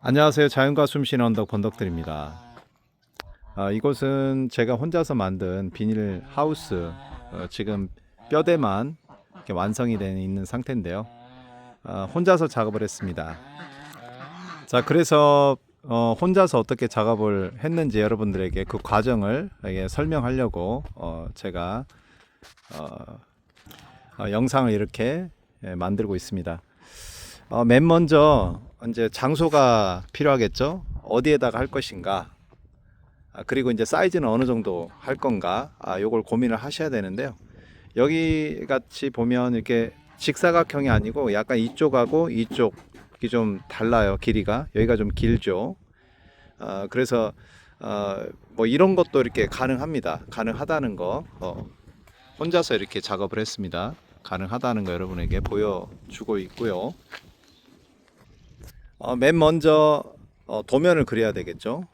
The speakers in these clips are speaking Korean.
안녕하세요. 자연과 숨쉬는 언덕 번덕들입니다. 이곳은 제가 혼자서 만든 비닐 하우스, 지금 뼈대만 이렇게 완성이 되어 있는 상태인데요. 혼자서 작업을 했습니다. 자, 그래서 혼자서 어떻게 작업을 했는지 여러분들에게 그 과정을 설명하려고 제가 영상을 이렇게 만들고 있습니다. 맨 먼저 이제 장소가 필요하겠죠. 어디에다가 할 것인가. 그리고 이제 사이즈는 어느 정도 할 건가. 요걸 고민을 하셔야 되는데요. 여기 같이 보면 이렇게 직사각형이 아니고 약간 이쪽하고 이쪽이 좀 달라요. 길이가. 여기가 좀 길죠. 그래서 뭐 이런 것도 이렇게 가능합니다. 가능하다는 거. 혼자서 이렇게 작업을 했습니다. 가능하다는 거 여러분에게 보여주고 있고요. 맨 먼저 도면을 그려야 되겠죠.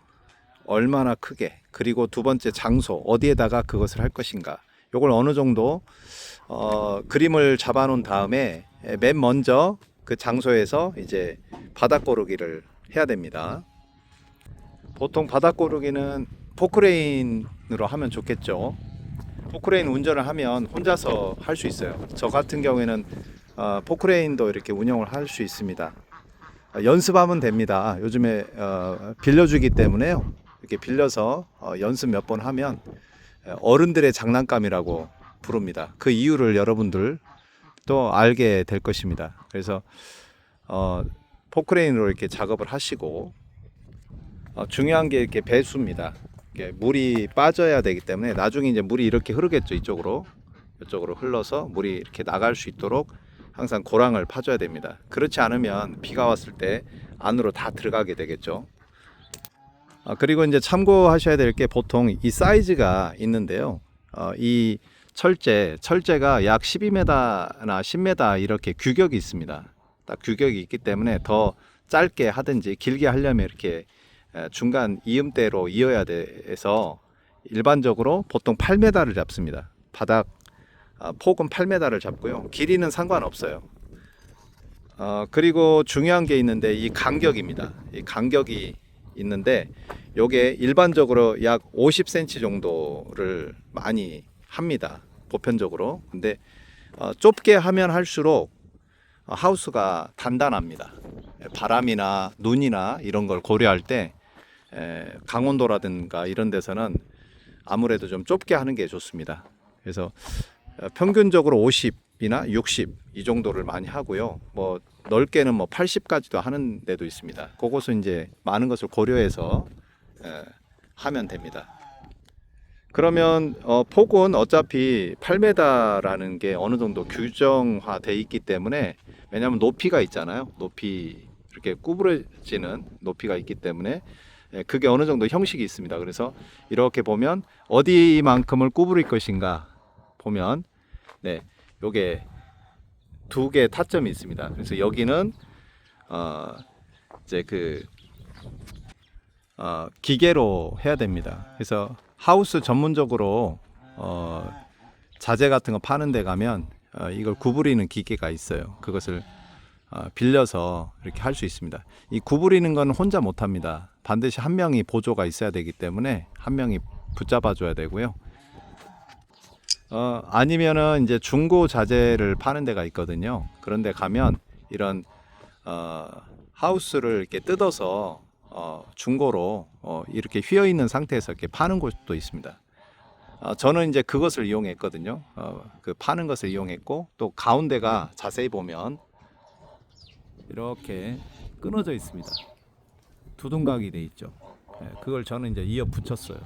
얼마나 크게, 그리고 두 번째 장소, 어디에다가 그것을 할 것인가. 요걸 어느 정도 그림을 잡아 놓은 다음에 맨 먼저 그 장소에서 이제 바닥 고르기를 해야 됩니다. 보통 바닥 고르기는 포크레인으로 하면 좋겠죠. 포크레인 운전을 하면 혼자서 할 수 있어요. 저 같은 경우에는 포크레인도 이렇게 운영을 할 수 있습니다. 연습하면 됩니다. 요즘에 빌려주기 때문에요. 이렇게 빌려서 연습 몇 번 하면 어른들의 장난감이라고 부릅니다. 그 이유를 여러분들 또 알게 될 것입니다. 그래서 포크레인으로 이렇게 작업을 하시고, 중요한 게 이렇게 배수입니다. 이렇게 물이 빠져야 되기 때문에 나중에 이제 물이 이렇게 흐르겠죠. 이쪽으로 흘러서 물이 이렇게 나갈 수 있도록 항상 고랑을 파줘야 됩니다. 그렇지 않으면 비가 왔을 때 안으로 다 들어가게 되겠죠. 그리고 이제 참고하셔야 될 게 보통 이 사이즈가 있는데요. 이 철제가 약 12m나 10m 이렇게 규격이 있습니다. 딱 규격이 있기 때문에 더 짧게 하든지 길게 하려면 이렇게 중간 이음대로 이어야 돼서 일반적으로 보통 8m를 잡습니다. 바닥 폭은 8m를 잡고요. 길이는 상관없어요. 그리고 중요한 게 있는데 이 간격입니다. 이 간격이 있는데 요게 일반적으로 약 50cm 정도를 많이 합니다. 보편적으로. 근데 좁게 하면 할수록 하우스가 단단합니다. 바람이나 눈이나 이런 걸 고려할 때 강원도라든가 이런 데서는 아무래도 좀 좁게 하는 게 좋습니다. 그래서 평균적으로 50이나 60 이 정도를 많이 하고요. 뭐 넓게는 뭐 80까지도 하는 데도 있습니다. 그것은 이제 많은 것을 고려해서 하면 됩니다. 그러면 폭은 어차피 8m라는 게 어느 정도 규정화돼 있기 때문에, 왜냐하면 높이가 있잖아요. 높이 이렇게 구부러지는 높이가 있기 때문에 그게 어느 정도 형식이 있습니다. 그래서 이렇게 보면 어디만큼을 구부릴 것인가 보면 요게 두 개 타점이 있습니다. 그래서 여기는 이제 기계로 해야 됩니다. 그래서 하우스 전문적으로 자재 같은 거 파는 데 가면 이걸 구부리는 기계가 있어요. 그것을 빌려서 이렇게 할 수 있습니다. 이 구부리는 건 혼자 못 합니다. 반드시 한 명이 보조가 있어야 되기 때문에 한 명이 붙잡아 줘야 되고요. 아니면은 이제 중고 자재를 파는 데가 있거든요. 그런 데 가면 이런 하우스를 이렇게 뜯어서 중고로 이렇게 휘어 있는 상태에서 이렇게 파는 곳도 있습니다. 저는 이제 그것을 이용했거든요. 그 파는 것을 이용했고, 또 가운데가 자세히 보면 이렇게 끊어져 있습니다. 두둥각이 돼 있죠. 그걸 저는 이제 이어 붙였어요.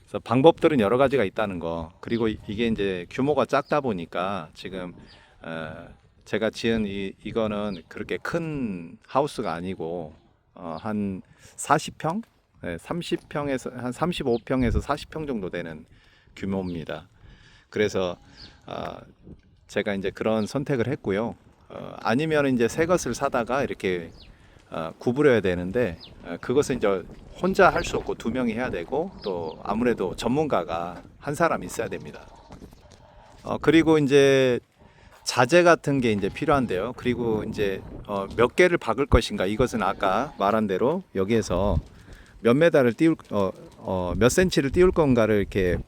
그래서 방법들은 여러 가지가 있다는 거. 그리고 이게 이제 규모가 작다 보니까 지금 제가 지은 이거는 그렇게 큰 하우스가 아니고 한 40평, 30평에서 한 35평에서 40평 정도 되는 규모입니다. 그래서 제가 이제 그런 선택을 했고요. 아니면 이제 새 것을 사다가 이렇게 구부려야 되는데, 그것은 이제 혼자 할 수 없고 두 명이 해야 되고, 또 아무래도 전문가가 한 사람 있어야 됩니다. 그리고 이제 자재 같은 게 이제 필요한데요. 그리고 이제 몇 개를 박을 것인가, 이것은 아까 말한 대로 여기에서 몇 메다를 띄울 몇 센치를 띄울 건가를 이렇게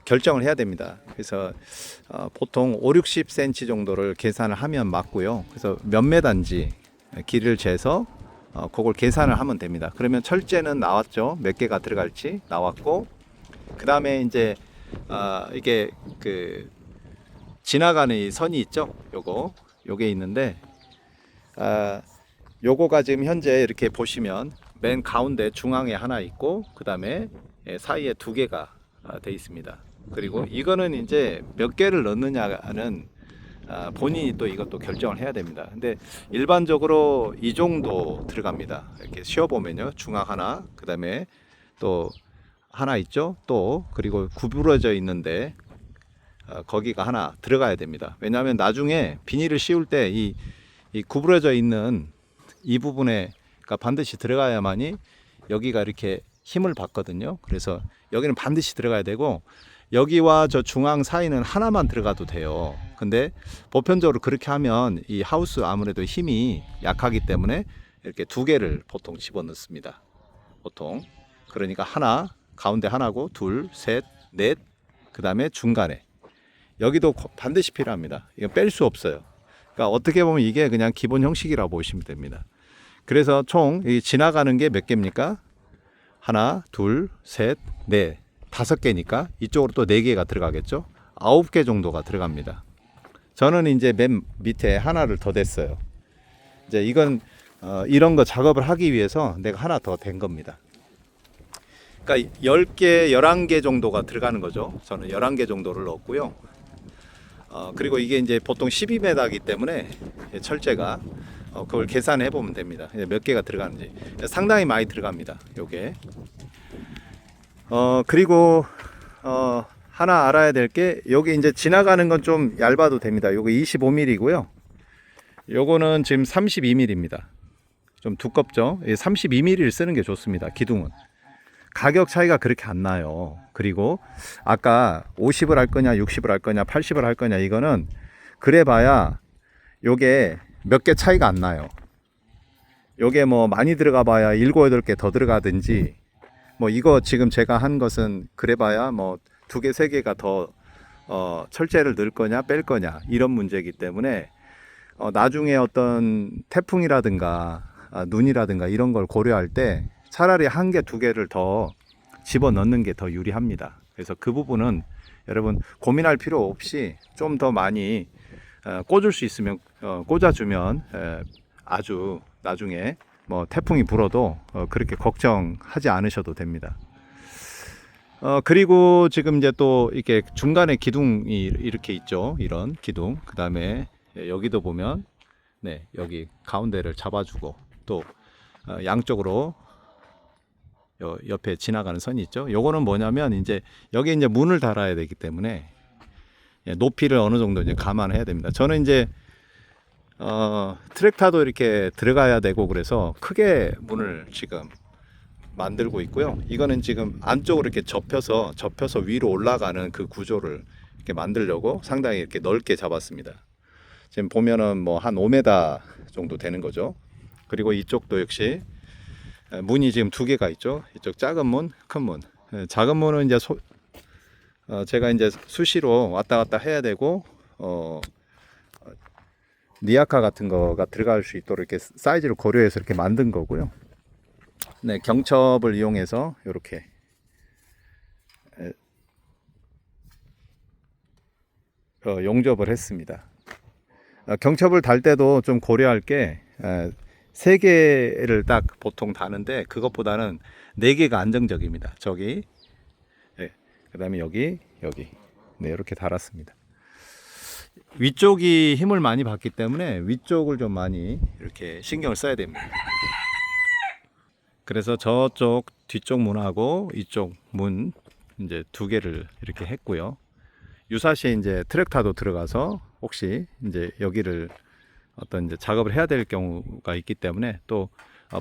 결정을 해야 됩니다. 그래서 보통 5, 60cm 정도를 계산을 하면 맞고요. 그래서 몇 메다인지 길이를 재서 그걸 계산을 하면 됩니다. 그러면 철제는 나왔죠. 몇 개가 들어갈지 나왔고, 그 다음에 이제 이게 그 지나가는 이 선이 있죠. 요게 있는데, 요거가 지금 현재 이렇게 보시면 맨 가운데 중앙에 하나 있고, 그 다음에 사이에 두 개가 돼 있습니다. 그리고 이거는 이제 몇 개를 넣느냐는 본인이 또 이것도 결정을 해야 됩니다. 근데 일반적으로 이 정도 들어갑니다. 이렇게 쉬어보면요, 중앙 하나, 그 다음에 또 하나 있죠. 또 그리고 구부러져 있는데 거기가 하나 들어가야 됩니다. 왜냐하면 나중에 비닐을 씌울 때 이 구부러져 있는 이 부분에 반드시 들어가야만이 여기가 이렇게 힘을 받거든요. 그래서 여기는 반드시 들어가야 되고, 여기와 저 중앙 사이는 하나만 들어가도 돼요. 근데 보편적으로 그렇게 하면 이 하우스 아무래도 힘이 약하기 때문에 이렇게 두 개를 보통 집어넣습니다. 보통. 그러니까 하나, 가운데 하나고, 둘, 셋, 넷, 그 다음에 중간에 여기도 반드시 필요합니다. 이거 뺄 수 없어요. 그러니까 어떻게 보면 이게 그냥 기본 형식이라고 보시면 됩니다. 그래서 총 지나가는 게 몇 개입니까? 하나, 둘, 셋, 넷, 5개니까 이쪽으로 또 4개가 들어가겠죠. 9개 정도가 들어갑니다. 저는 이제 맨 밑에 하나를 더 댔어요. 이제 이건 이런 거 작업을 하기 위해서 내가 하나 더 댄 겁니다. 그러니까 10개, 11개 정도가 들어가는 거죠. 저는 11개 정도를 넣었고요. 그리고 이게 이제 보통 12m이기 때문에 철제가 그걸 계산해 보면 됩니다. 몇 개가 들어가는지 상당히 많이 들어갑니다. 요게. 그리고 하나 알아야 될 게, 여기 이제 지나가는 건 좀 얇아도 됩니다. 요거 25mm고요. 요거는 지금 32mm입니다. 좀 두껍죠. 32mm를 쓰는 게 좋습니다. 기둥은. 가격 차이가 그렇게 안 나요. 그리고 아까 50을 할 거냐, 60을 할 거냐, 80을 할 거냐, 이거는 그래 봐야 요게 몇 개 차이가 안 나요. 요게 뭐 많이 들어가 봐야 7, 8개 더 들어가든지, 뭐 이거 지금 제가 한 것은 그래 봐야 뭐 2개, 3개가 더 철제를 넣을 거냐, 뺄 거냐, 이런 문제이기 때문에 나중에 어떤 태풍이라든가 눈이라든가 이런 걸 고려할 때 차라리 1개, 2개를 더 집어넣는 게 더 유리합니다. 그래서 그 부분은 여러분 고민할 필요 없이 좀 더 많이 꽂을 수 있으면 꽂아주면 아주 나중에 뭐 태풍이 불어도 그렇게 걱정하지 않으셔도 됩니다. 그리고 지금 이제 또 이렇게 중간에 기둥이 이렇게 있죠. 이런 기둥. 그 다음에 여기도 보면 네, 여기 가운데를 잡아주고, 또 양쪽으로 옆에 지나가는 선이 있죠. 요거는 뭐냐면 이제 여기 이제 문을 달아야 되기 때문에 높이를 어느 정도 이제 감안해야 됩니다. 저는 이제 트랙타도 이렇게 들어가야 되고, 그래서 크게 문을 지금 만들고 있고요. 이거는 지금 안쪽으로 이렇게 접혀서 위로 올라가는 그 구조를 이렇게 만들려고 상당히 이렇게 넓게 잡았습니다. 지금 보면은 뭐 한 5m 정도 되는 거죠. 그리고 이쪽도 역시 문이 지금 2개가 있죠. 이쪽 작은 문, 큰 문. 작은 문은 이제 제가 이제 수시로 왔다 갔다 해야 되고, 니아카 같은 거가 들어갈 수 있도록 이렇게 사이즈를 고려해서 이렇게 만든 거고요. 네, 경첩을 이용해서 이렇게 용접을 했습니다. 경첩을 달 때도 좀 고려할 게 3개를 딱 보통 다는데, 그것보다는 4개가 안정적입니다. 저기, 네, 그 다음에 여기, 네, 이렇게 달았습니다. 위쪽이 힘을 많이 받기 때문에 위쪽을 좀 많이 이렇게 신경을 써야 됩니다. 그래서 저쪽 뒤쪽 문하고 이쪽 문 이제 2개를 이렇게 했고요. 유사시에 이제 트랙타도 들어가서 혹시 이제 여기를 어떤 이제 작업을 해야 될 경우가 있기 때문에, 또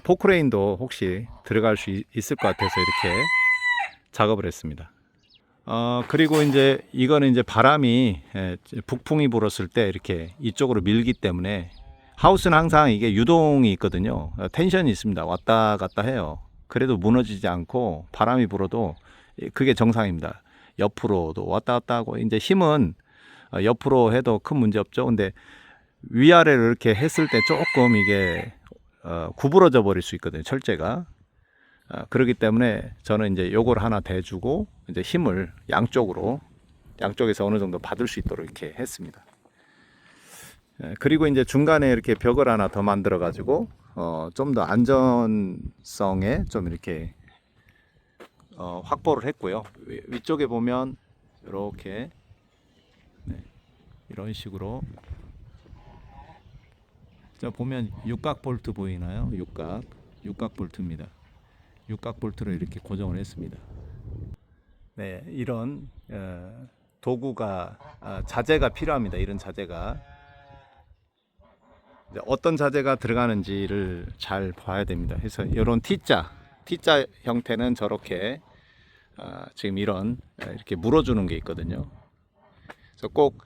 포크레인도 혹시 들어갈 수 있을 것 같아서 이렇게 작업을 했습니다. 그리고 이제 이거는 이제 바람이 북풍이 불었을 때 이렇게 이쪽으로 밀기 때문에 하우스는 항상 이게 유동이 있거든요. 텐션이 있습니다. 왔다 갔다 해요. 그래도 무너지지 않고 바람이 불어도 그게 정상입니다. 옆으로도 왔다 갔다 하고 이제 힘은 옆으로 해도 큰 문제 없죠. 근데 위아래를 이렇게 했을 때 조금 이게 구부러져 버릴 수 있거든요. 철제가. 그렇기 때문에 저는 이제 요걸 하나 대주고 이제 힘을 양쪽에서 어느 정도 받을 수 있도록 이렇게 했습니다. 그리고 이제 중간에 이렇게 벽을 하나 더 만들어 가지고 좀 더 안전성에 좀 이렇게 확보를 했고요. 위쪽에 보면 이렇게 이런 식으로 자 보면 육각 볼트 보이나요? 육각 볼트입니다. 육각 볼트로 이렇게 고정을 했습니다. 네, 이런 도구가 자재가 필요합니다. 이런 자재가 어떤 자재가 들어가는지를 잘 봐야 됩니다. 그래서 이런 T자 형태는 저렇게 지금 이렇게 물어주는 게 있거든요. 그래서 꼭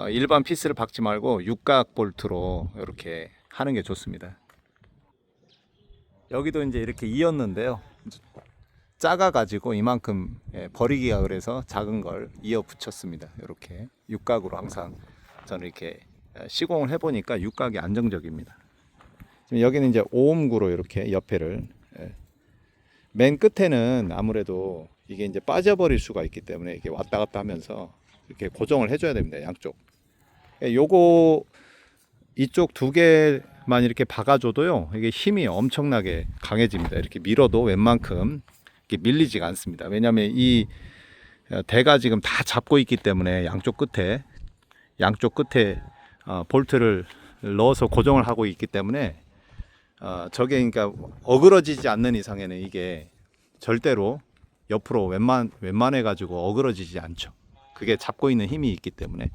일반 피스를 박지 말고 육각 볼트로 이렇게 하는 게 좋습니다. 여기도 이제 이렇게 이었는데요. 작아 가지고 이만큼 버리기가 그래서 작은 걸 이어 붙였습니다. 이렇게 육각으로 항상 저는 이렇게 시공을 해보니까 육각이 안정적입니다. 지금 여기는 이제 오음구로 이렇게 옆에를 맨 끝에는 아무래도 이게 이제 빠져버릴 수가 있기 때문에 이렇게 왔다 갔다 하면서 이렇게 고정을 해줘야 됩니다. 양쪽. 요거 이쪽 두 개만 이렇게 박아줘도요, 이게 힘이 엄청나게 강해집니다. 이렇게 밀어도 웬만큼 이렇게 밀리지가 않습니다. 왜냐하면 이 대가 지금 다 잡고 있기 때문에 양쪽 끝에 볼트를 넣어서 고정을 하고 있기 때문에 저게 그러니까 어그러지지 않는 이상에는 이게 절대로 옆으로 웬만해 가지고 어그러지지 않죠. 그게 잡고 있는 힘이 있기 때문에.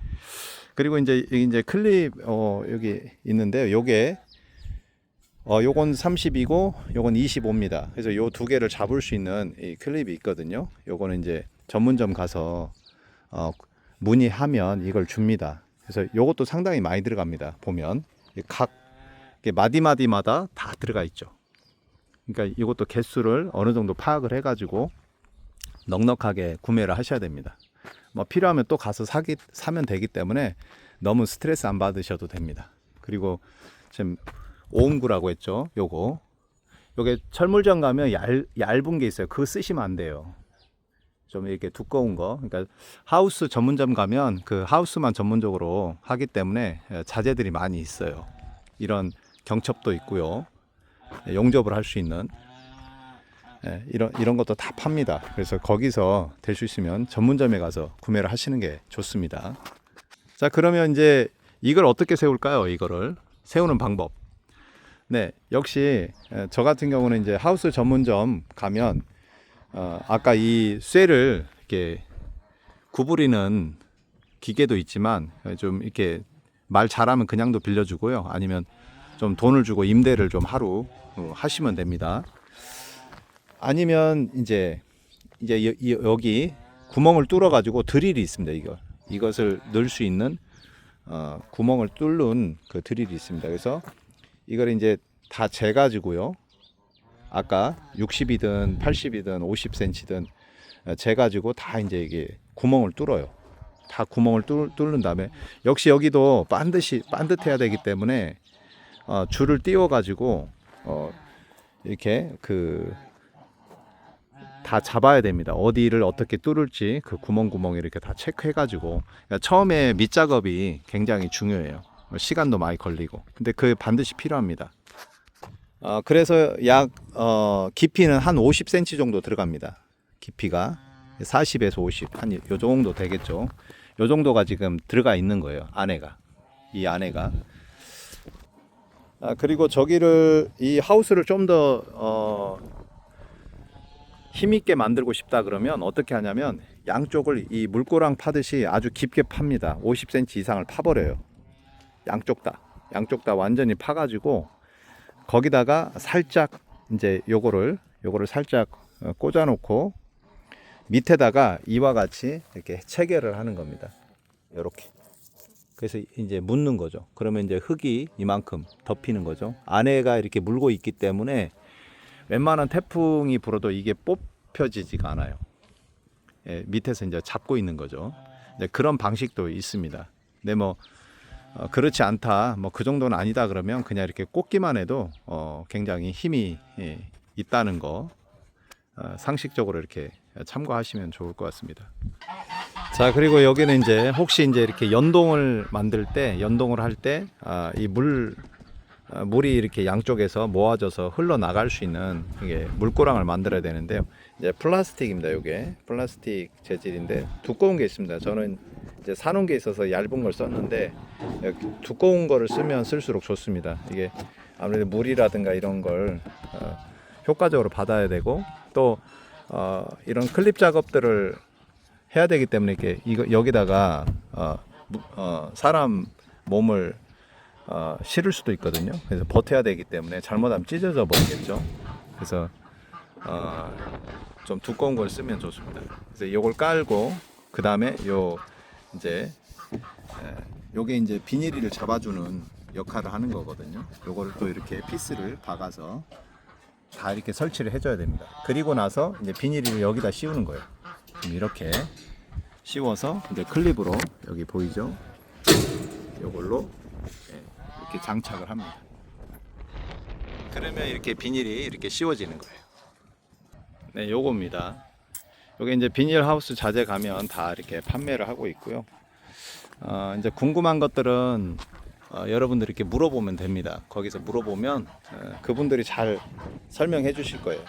그리고 이제 클립 여기 있는데요. 요게 요건 30이고 요건 25입니다. 그래서 요 두 개를 잡을 수 있는 이 클립이 있거든요. 요거는 이제 전문점 가서 문의하면 이걸 줍니다. 그래서 요것도 상당히 많이 들어갑니다. 보면 각 마디마디마다 다 들어가 있죠. 그러니까 이것도 개수를 어느 정도 파악을 해가지고 넉넉하게 구매를 하셔야 됩니다. 뭐 필요하면 또 가서 사면 되기 때문에 너무 스트레스 안 받으셔도 됩니다. 그리고 지금 오음구라고 했죠. 요게 철물점 가면 얇은 게 있어요. 그거 쓰시면 안 돼요. 좀 이렇게 두꺼운 거. 그러니까 하우스 전문점 가면 그 하우스만 전문적으로 하기 때문에 자재들이 많이 있어요. 이런 경첩도 있고요. 용접을 할 수 있는 이런 것도 다 팝니다. 그래서 거기서 될 수 있으면 전문점에 가서 구매를 하시는 게 좋습니다. 자, 그러면 이제 이걸 어떻게 세울까요? 이거를 세우는 방법. 네, 역시 저 같은 경우는 이제 하우스 전문점 가면 아까 이 쇠를 이렇게 구부리는 기계도 있지만 좀 이렇게 말 잘하면 그냥도 빌려주고요. 아니면 좀 돈을 주고 임대를 좀 하루 하시면 됩니다. 아니면 이제 여기 구멍을 뚫어 가지고 드릴이 있습니다. 이것을 넣을 수 있는 구멍을 뚫는 그 드릴이 있습니다. 그래서 이걸 이제 다 재가지고요. 아까 60이든 80이든 50cm든 재가지고 다 이제 이게 구멍을 뚫어요. 다 구멍을 뚫는 다음에 역시 여기도 반듯해야 되기 때문에 줄을 띄워가지고 이렇게 다 잡아야 됩니다. 어디를 어떻게 뚫을지 그 구멍 이렇게 다 체크해가지고 그러니까 처음에 밑작업이 굉장히 중요해요. 시간도 많이 걸리고. 근데 그 반드시 필요합니다. 그래서 약 깊이는 한 50cm 정도 들어갑니다. 깊이가 40에서 50, 한 요 정도 되겠죠. 요 정도가 지금 들어가 있는 거예요. 이 안에가. 그리고 이 하우스를 좀 더 힘있게 만들고 싶다 그러면 어떻게 하냐면 양쪽을 이 물고랑 파듯이 아주 깊게 팝니다. 50cm 이상을 파버려요. 양쪽 다 완전히 파가지고 거기다가 살짝 이제 요거를 살짝 꽂아놓고 밑에다가 이와 같이 이렇게 체결을 하는 겁니다. 이렇게. 그래서 이제 묻는 거죠. 그러면 이제 흙이 이만큼 덮이는 거죠. 안에가 이렇게 물고 있기 때문에 웬만한 태풍이 불어도 이게 뽑혀지지가 않아요. 예, 밑에서 이제 잡고 있는 거죠. 네, 그런 방식도 있습니다. 근데 뭐 그렇지 않다, 뭐 그 정도는 아니다 그러면 그냥 이렇게 꽂기만 해도 굉장히 힘이 있다는 거 상식적으로 이렇게 참고하시면 좋을 것 같습니다. 자, 그리고 여기는 이제 혹시 이제 이렇게 연동을 만들 때, 연동을 할 때 이 물이 이렇게 양쪽에서 모아져서 흘러 나갈 수 있는 이게 물고랑을 만들어야 되는데요. 이제 플라스틱입니다. 이게 플라스틱 재질인데 두꺼운 게 있습니다. 저는 이제 사놓은 게 있어서 얇은 걸 썼는데 두꺼운 거를 쓰면 쓸수록 좋습니다. 이게 아무래도 물이라든가 이런 걸 효과적으로 받아야 되고 또 이런 클립 작업들을 해야 되기 때문에 이렇게 여기다가 사람 몸을 실을 수도 있거든요. 그래서 버텨야 되기 때문에 잘못하면 찢어져 버리겠죠. 그래서 좀 두꺼운 걸 쓰면 좋습니다. 그래서 이걸 깔고 그 다음에 이제 요게 이제 비닐을 잡아주는 역할을 하는 거거든요. 요거를 또 이렇게 피스를 박아서 다 이렇게 설치를 해줘야 됩니다. 그리고 나서 이제 비닐을 여기다 씌우는 거예요. 이렇게 씌워서 이제 클립으로 여기 보이죠? 요걸로 이렇게 장착을 합니다. 그러면 이렇게 비닐이 이렇게 씌워지는 거예요. 네, 요겁니다. 요게 이제 비닐 하우스 자재 가면 다 이렇게 판매를 하고 있고요. 이제 궁금한 것들은 여러분들 이렇게 물어보면 됩니다. 거기서 물어보면 그분들이 잘 설명해 주실 거예요.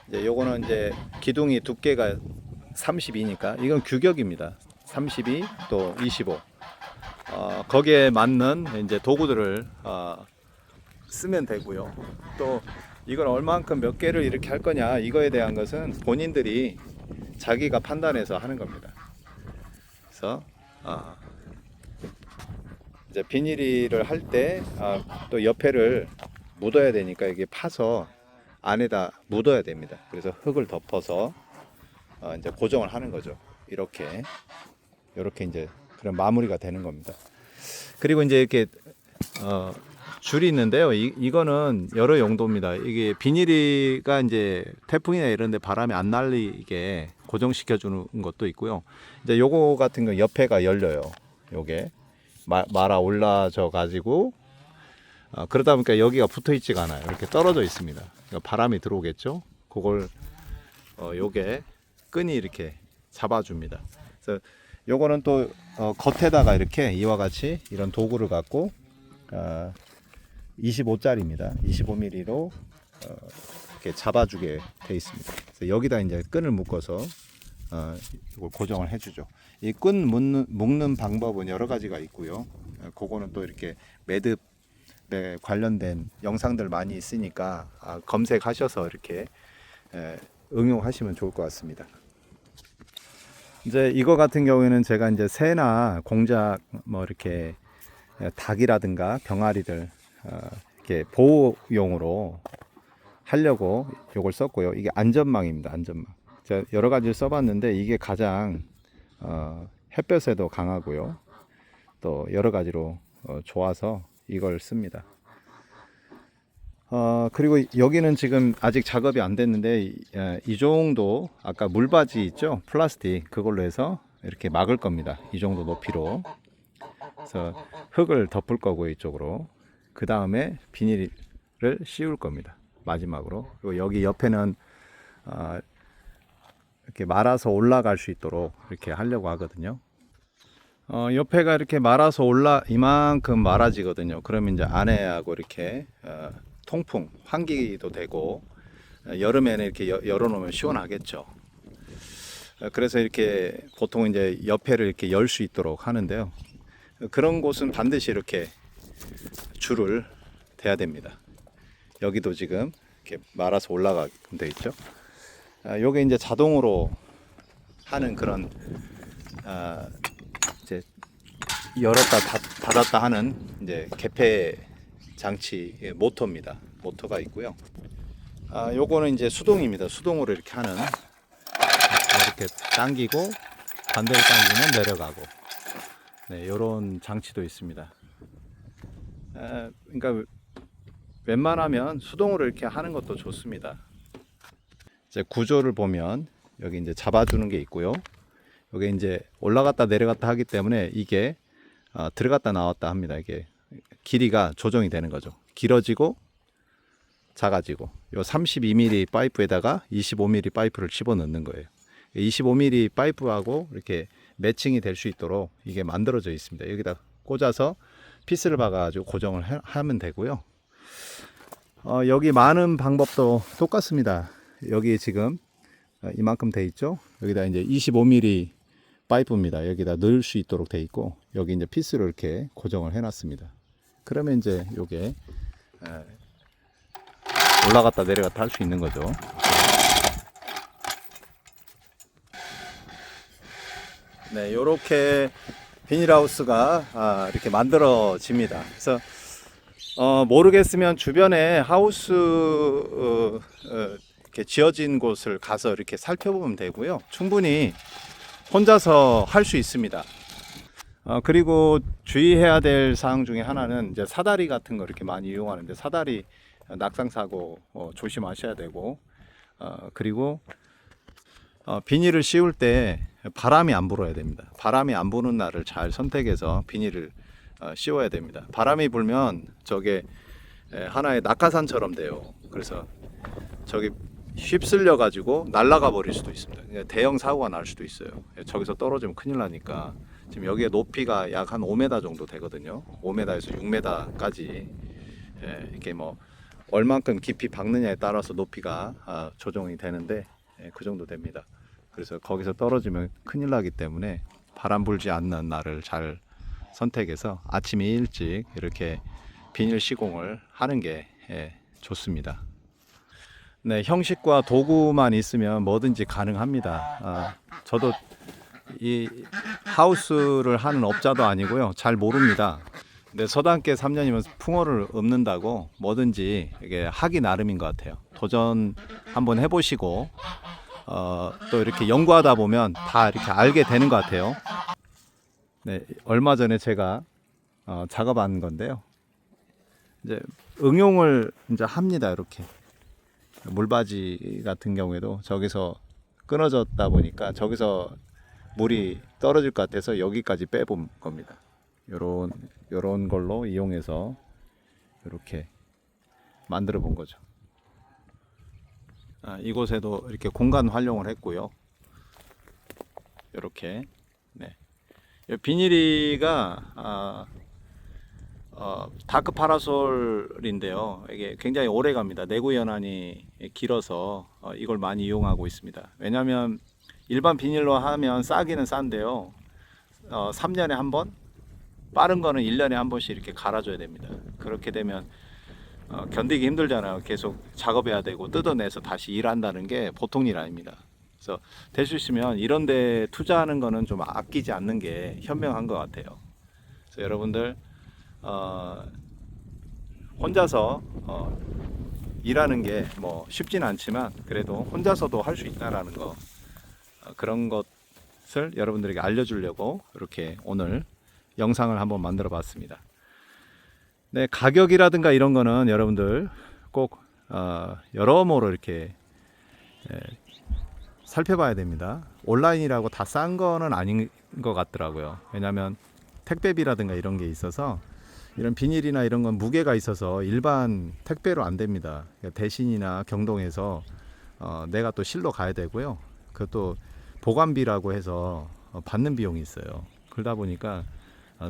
이제 요거는 이제 기둥이 두께가 32니까 이건 규격입니다. 32 또 25. 거기에 맞는 이제 도구들을 쓰면 되고요. 또 이걸 얼만큼 몇 개를 이렇게 할 거냐 이거에 대한 것은 본인들이 자기가 판단해서 하는 겁니다. 그래서 이제 비닐을 할 때 또 옆에를 묻어야 되니까 이게 파서 안에다 묻어야 됩니다. 그래서 흙을 덮어서 이제 고정을 하는 거죠. 이렇게 이제 그런 마무리가 되는 겁니다. 그리고 이제 이렇게 줄이 있는데요. 이거는 여러 용도입니다. 이게 비닐이가 이제 태풍이나 이런 데 바람이 안 날리게 고정시켜 주는 것도 있고요. 이제 요거 같은 거 옆에가 열려요. 요게 말아 올라져 가지고 그러다 보니까 여기가 붙어 있지가 않아요. 이렇게 떨어져 있습니다. 그러니까 바람이 들어오겠죠. 그걸 요게 끈이 이렇게 잡아줍니다. 그래서 요거는 또 겉에다가 이렇게 이와 같이 이런 도구를 갖고 25짜리입니다. 25mm로 이렇게 잡아주게 돼 있습니다. 그래서 여기다 이제 끈을 묶어서 이걸 고정을 해주죠. 이 끈 묶는 방법은 여러 가지가 있고요. 그거는 또 이렇게 매듭에 관련된 영상들 많이 있으니까 검색하셔서 이렇게 응용하시면 좋을 것 같습니다. 이제 이거 같은 경우에는 제가 이제 새나 공작 뭐 이렇게 닭이라든가 병아리들 이렇게 보호용으로 하려고 요걸 썼고요. 이게 안전망입니다. 안전망. 제가 여러 가지를 써봤는데 이게 가장 햇볕에도 강하고요. 또 여러 가지로 좋아서 이걸 씁니다. 그리고 여기는 지금 아직 작업이 안 됐는데 이 정도 아까 물바지 있죠? 플라스틱 그걸로 해서 이렇게 막을 겁니다. 이 정도 높이로. 그래서 흙을 덮을 거고요. 이쪽으로. 그 다음에 비닐을 씌울 겁니다. 마지막으로. 그리고 여기 옆에는 이렇게 말아서 올라갈 수 있도록 이렇게 하려고 하거든요. 옆에가 이렇게 말아서 이만큼 말아지거든요. 그러면 이제 안에하고 이렇게 통풍, 환기도 되고 여름에는 이렇게 열어놓으면 시원하겠죠. 그래서 이렇게 보통 이제 옆에를 이렇게 열 수 있도록 하는데요. 그런 곳은 반드시 이렇게 줄을 대야 됩니다. 여기도 지금 이렇게 말아서 올라가게 돼 있죠. 요게 이제 자동으로 하는 그런 이제 열었다 닫았다 하는 이제 개폐 장치 모터입니다. 모터가 있고요. 요거는 이제 수동입니다. 수동으로 이렇게 하는 이렇게 당기고 반대로 당기면 내려가고, 네, 이런 장치도 있습니다. 그러니까 웬만하면 수동으로 이렇게 하는 것도 좋습니다. 이제 구조를 보면 여기 이제 잡아주는 게 있고요. 여기 이제 올라갔다 내려갔다 하기 때문에 이게 들어갔다 나왔다 합니다. 이게 길이가 조정이 되는 거죠. 길어지고 작아지고, 요 32mm 파이프에다가 25mm 파이프를 집어넣는 거예요. 25mm 파이프하고 이렇게 매칭이 될 수 있도록 이게 만들어져 있습니다. 여기다 꽂아서 피스를 박아가지고 고정을 하면 되고요. 여기 많은 방법도 똑같습니다. 여기 지금 이만큼 돼 있죠. 여기다 이제 25mm 파이프입니다. 여기다 넣을 수 있도록 돼 있고, 여기 이제 피스로 이렇게 고정을 해놨습니다. 그러면 이제 요게 올라갔다 내려갔다 할 수 있는 거죠. 네, 요렇게 비닐하우스가 이렇게 만들어집니다. 그래서 모르겠으면 주변에 하우스 이렇게 지어진 곳을 가서 이렇게 살펴보면 되고요. 충분히 혼자서 할 수 있습니다. 그리고 주의해야 될 사항 중에 하나는 이제 사다리 같은 거 이렇게 많이 이용하는데, 사다리 낙상 사고 조심하셔야 되고, 그리고 비닐을 씌울 때 바람이 안 불어야 됩니다. 바람이 안 부는 날을 잘 선택해서 비닐을 씌워야 됩니다. 바람이 불면 저게 하나의 낙하산처럼 돼요. 그래서 저기 휩쓸려 가지고 날아가 버릴 수도 있습니다. 대형 사고가 날 수도 있어요. 저기서 떨어지면 큰일 나니까. 지금 여기에 높이가 약 한 5m 정도 되거든요. 5m에서 6m까지 이렇게 뭐 얼만큼 깊이 박느냐에 따라서 높이가 조정이 되는데, 그 정도 됩니다. 그래서 거기서 떨어지면 큰일 나기 때문에 바람 불지 않는 날을 잘 선택해서 아침에 일찍 이렇게 비닐 시공을 하는 게 좋습니다. 네, 형식과 도구만 있으면 뭐든지 가능합니다. 저도 이 하우스를 하는 업자도 아니고요, 잘 모릅니다. 근데 서당계 3년이면 풍어를 읊는다고 뭐든지 이게 하기 나름인 것 같아요. 도전 한번 해보시고 또 이렇게 연구하다 보면 다 이렇게 알게 되는 것 같아요. 네, 얼마 전에 제가 작업한 건데요. 이제 응용을 이제 합니다. 이렇게 물바지 같은 경우에도 저기서 끊어졌다 보니까 저기서 물이 떨어질 것 같아서 여기까지 빼본 겁니다. 요런 걸로 이용해서 이렇게 만들어 본 거죠. 이곳에도 이렇게 공간 활용을 했고요. 이렇게, 네. 비닐이가 다크 파라솔인데요. 이게 굉장히 오래 갑니다. 내구 연한이 길어서 이걸 많이 이용하고 있습니다. 왜냐하면 일반 비닐로 하면 싸기는 싼데요. 3년에 한 번, 빠른 거는 1년에 한 번씩 이렇게 갈아줘야 됩니다. 그렇게 되면 견디기 힘들잖아요. 계속 작업해야 되고 뜯어내서 다시 일한다는 게 보통 일 아닙니다. 그래서 될 수 있으면 이런 데 투자하는 거는 좀 아끼지 않는 게 현명한 것 같아요. 그래서 여러분들 혼자서 일하는 게 뭐 쉽진 않지만 그래도 혼자서도 할 수 있다라는 거, 그런 것을 여러분들에게 알려주려고 이렇게 오늘 영상을 한번 만들어 봤습니다. 네, 가격이라든가 이런 거는 여러분들 꼭 여러모로 이렇게 살펴봐야 됩니다. 온라인이라고 다 싼 거는 아닌 것 같더라고요. 왜냐하면 택배비라든가 이런 게 있어서, 이런 비닐이나 이런 건 무게가 있어서 일반 택배로 안 됩니다. 대신이나 경동에서 내가 또 실로 가야 되고요. 그것도 보관비라고 해서 받는 비용이 있어요. 그러다 보니까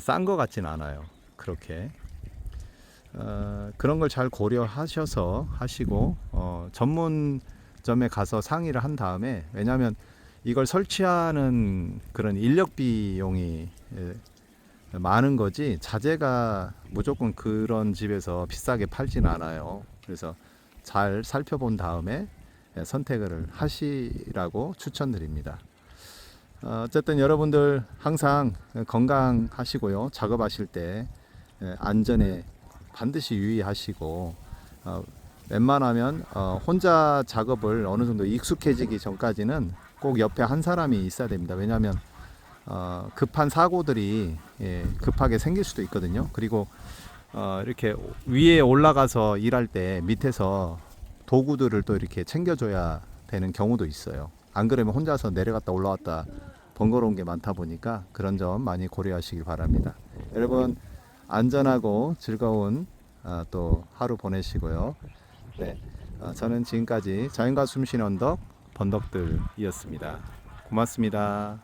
싼 거 같진 않아요. 그렇게 그런 걸 잘 고려하셔서 하시고 전문점에 가서 상의를 한 다음에, 왜냐하면 이걸 설치하는 그런 인력 비용이 많은 거지 자재가 무조건 그런 집에서 비싸게 팔진 않아요. 그래서 잘 살펴본 다음에 선택을 하시라고 추천드립니다. 어쨌든 여러분들 항상 건강하시고요. 작업하실 때 안전에 반드시 유의하시고, 웬만하면 혼자 작업을 어느 정도 익숙해지기 전까지는 꼭 옆에 한 사람이 있어야 됩니다. 왜냐하면 급한 사고들이 급하게 생길 수도 있거든요. 그리고 이렇게 위에 올라가서 일할 때 밑에서 도구들을 또 이렇게 챙겨줘야 되는 경우도 있어요. 안 그러면 혼자서 내려갔다 올라왔다 번거로운 게 많다 보니까 그런 점 많이 고려하시기 바랍니다. 여러분 안전하고 즐거운 또 하루 보내시고요. 네, 저는 지금까지 자연과 숨쉬는 언덕 번덕들이었습니다. 고맙습니다.